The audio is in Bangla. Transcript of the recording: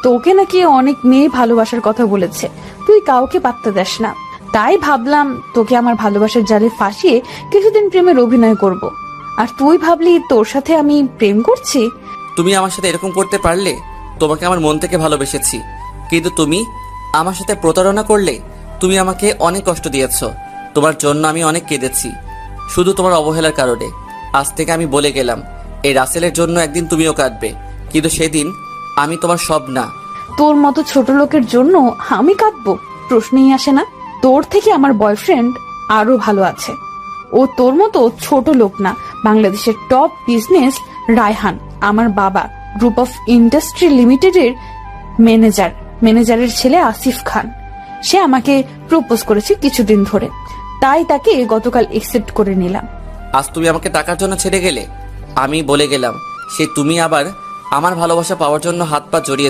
তোকে নাকি অনেক মেয়ে ভালোবাসার কথা বলেছে, তুই কাউকে পাত্তা দেস না। তাই ভাবলাম তোকে আমার ভালোবাসার জালে ফাঁসিয়ে কিছুদিন প্রেমের অভিনয় করব। আর তুই ভাবলি তোর সাথে আমি প্রেম করছি? তুমি আমার সাথে এরকম করতে পারলে? তোমাকে আমার মন থেকে ভালোবেসেছি, কিন্তু তুমি আমার সাথে প্রতারণা করলে। তুমি আমাকে অনেক কষ্ট দিয়েছ, তোমার জন্য আমি অনেক কেঁদেছি, শুধু তোমার অবহেলার কারণে। আজ থেকে আমি বলে গেলাম, এই রাসেলের জন্য একদিন তুমিও কাঁদবে, কিন্তু সেদিন আমি তোমার সব না। তোর মতো ছোট লোকের জন্য আমি কাঁদবো? প্রশ্নই আসে না। তোর থেকে আমার বয়ফ্রেন্ড আরো ভালো আছে। ও তোর মতো ছোট লোক না, বাংলাদেশের টপ বিজনেস রায়হান, আমার বাবা, গ্রুপ অফ ইন্ডাস্ট্রি লিমিটেডের ম্যানেজারের ছেলে আসিফ খান। সে আমাকে প্রপোজ করেছে কিছুদিন ধরে, তাই তাকে গতকাল একসেপ্ট করে নিলাম। আজ তুমি আমাকে টাকার জন্য ছেড়ে গেলে, আমি বলে গেলাম সে তুমি আবার আমার ভালোবাসা পাওয়ার জন্য হাত পা জড়িয়ে